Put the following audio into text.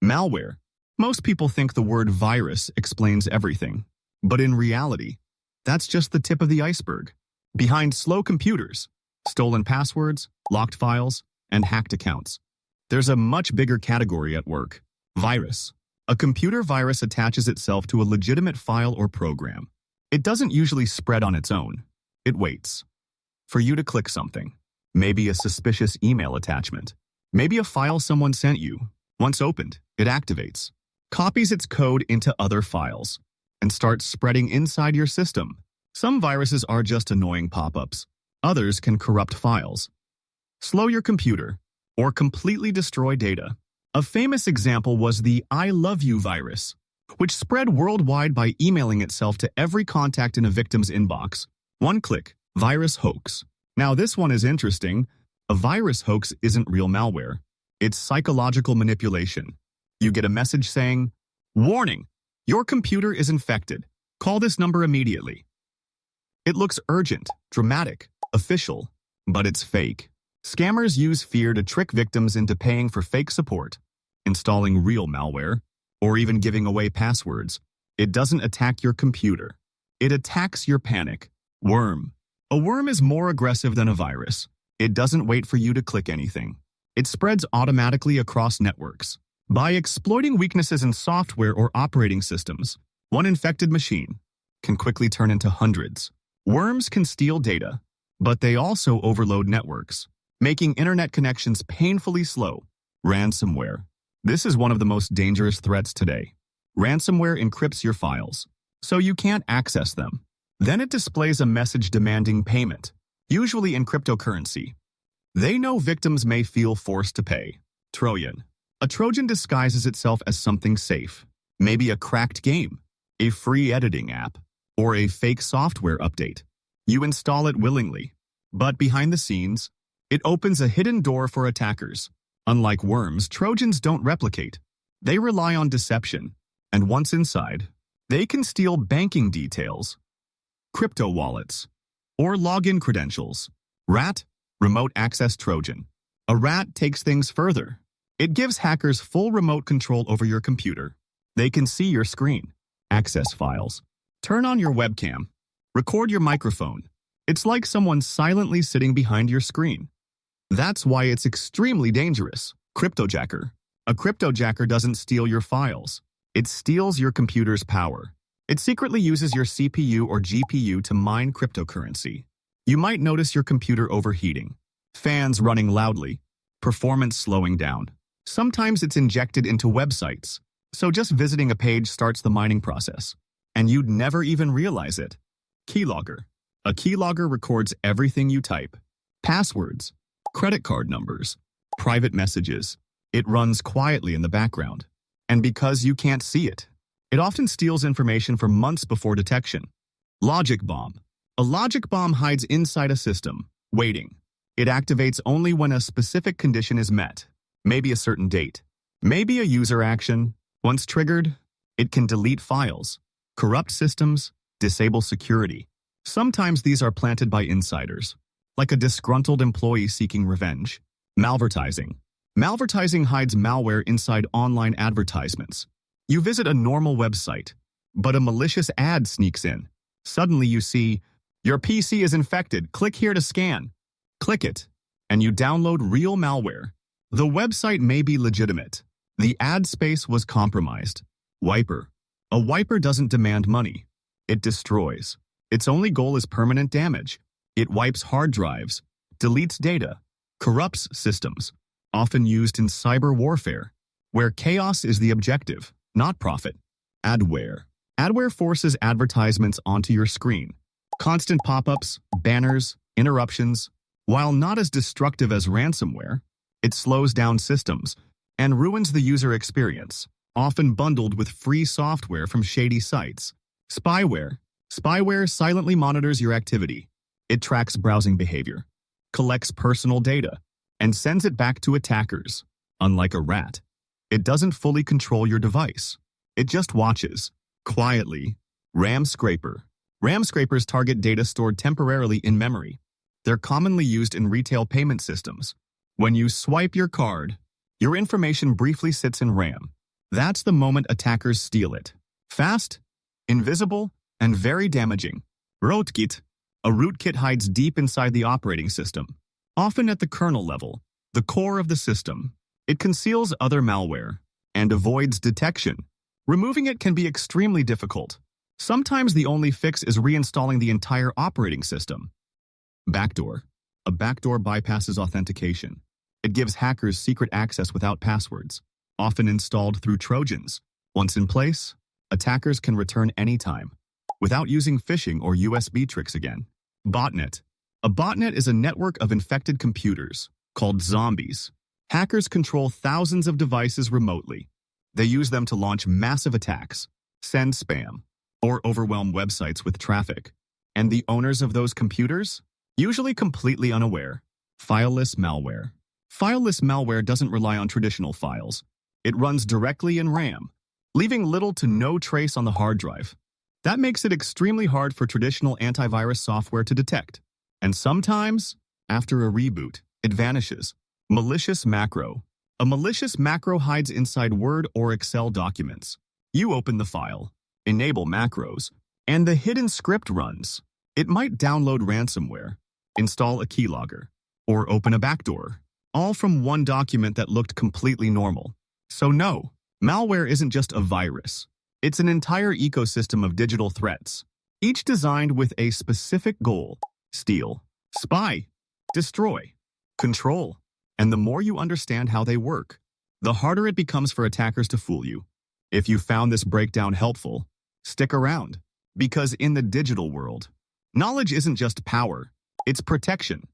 Malware. Most people think the word virus explains everything. But in reality, that's just the tip of the iceberg. Behind slow computers, stolen passwords, locked files, and hacked accounts, there's a much bigger category at work. Virus. A computer virus attaches itself to a legitimate file or program. It doesn't usually spread on its own. It waits for you to click something. Maybe a suspicious email attachment. Maybe a file someone sent you. Once opened, it activates, copies its code into other files, and starts spreading inside your system. Some viruses are just annoying pop-ups. Others can corrupt files, slow your computer, or completely destroy data. A famous example was the I love you virus, which spread worldwide by emailing itself to every contact in a victim's inbox. One click, virus hoax. Now this one is interesting. A virus hoax isn't real malware. It's psychological manipulation. You get a message saying, "Warning, your computer is infected. Call this number immediately." It looks urgent, dramatic, official, but it's fake. Scammers use fear to trick victims into paying for fake support, installing real malware, or even giving away passwords. It doesn't attack your computer. It attacks your panic. Worm. A worm is more aggressive than a virus. It doesn't wait for you to click anything. It spreads automatically across networks. By exploiting weaknesses in software or operating systems, one infected machine can quickly turn into hundreds. Worms can steal data, but they also overload networks, making internet connections painfully slow. Ransomware. This is one of the most dangerous threats today. Ransomware encrypts your files, so you can't access them. Then it displays a message demanding payment, usually in cryptocurrency. They know victims may feel forced to pay. Trojan. A Trojan disguises itself as something safe, maybe a cracked game, a free editing app, or a fake software update. You install it willingly, but behind the scenes, it opens a hidden door for attackers. Unlike worms, Trojans don't replicate. They rely on deception, and once inside, they can steal banking details, crypto wallets, or login credentials. Rat. Remote access Trojan. A rat takes things further. It gives hackers full remote control over your computer. They can see your screen, access files, turn on your webcam, record your microphone. It's like someone silently sitting behind your screen. That's why it's extremely dangerous. Cryptojacker. A cryptojacker doesn't steal your files. It steals your computer's power. It secretly uses your CPU or GPU to mine cryptocurrency. You might notice your computer overheating, fans running loudly, performance slowing down. Sometimes it's injected into websites, so just visiting a page starts the mining process, and you'd never even realize it. Keylogger. A keylogger records everything you type. Passwords, credit card numbers, private messages. It runs quietly in the background. And because you can't see it, it often steals information for months before detection. Logic bomb. A logic bomb hides inside a system, waiting. It activates only when a specific condition is met, maybe a certain date, maybe a user action. Once triggered, it can delete files, corrupt systems, disable security. Sometimes these are planted by insiders, like a disgruntled employee seeking revenge. Malvertising. Malvertising hides malware inside online advertisements. You visit a normal website, but a malicious ad sneaks in. Suddenly you see, "Your PC is infected. Click here to scan." Click it, and you download real malware. The website may be legitimate. The ad space was compromised. Wiper. A wiper doesn't demand money. It destroys. Its only goal is permanent damage. It wipes hard drives, deletes data, corrupts systems, often used in cyber warfare, where chaos is the objective, not profit. Adware. Adware forces advertisements onto your screen. Constant pop-ups, banners, interruptions. While not as destructive as ransomware, it slows down systems and ruins the user experience, often bundled with free software from shady sites. Spyware. Spyware silently monitors your activity. It tracks browsing behavior, collects personal data, and sends it back to attackers. Unlike a rat, it doesn't fully control your device. It just watches, quietly. RAM scraper. RAM scrapers target data stored temporarily in memory. They're commonly used in retail payment systems. When you swipe your card, your information briefly sits in RAM. That's the moment attackers steal it. Fast, invisible, and very damaging. Rootkit. A rootkit hides deep inside the operating system, often at the kernel level, the core of the system. It conceals other malware and avoids detection. Removing it can be extremely difficult. Sometimes the only fix is reinstalling the entire operating system. Backdoor. A backdoor bypasses authentication. It gives hackers secret access without passwords, often installed through Trojans. Once in place, attackers can return anytime, without using phishing or USB tricks again. Botnet. A botnet is a network of infected computers, called zombies. Hackers control thousands of devices remotely. They use them to launch massive attacks, send spam, or overwhelm websites with traffic. And the owners of those computers? Usually completely unaware. Fileless malware. Fileless malware doesn't rely on traditional files. It runs directly in RAM, leaving little to no trace on the hard drive. That makes it extremely hard for traditional antivirus software to detect. And sometimes, after a reboot, it vanishes. Malicious macro. A malicious macro hides inside Word or Excel documents. You open the file, enable macros, and the hidden script runs. It might download ransomware, install a keylogger, or open a backdoor, all from one document that looked completely normal. So no, malware isn't just a virus. It's an entire ecosystem of digital threats, each designed with a specific goal: steal, spy, destroy, control. And the more you understand how they work, the harder it becomes for attackers to fool you. If you found this breakdown helpful, stick around, because in the digital world, knowledge isn't just power, it's protection.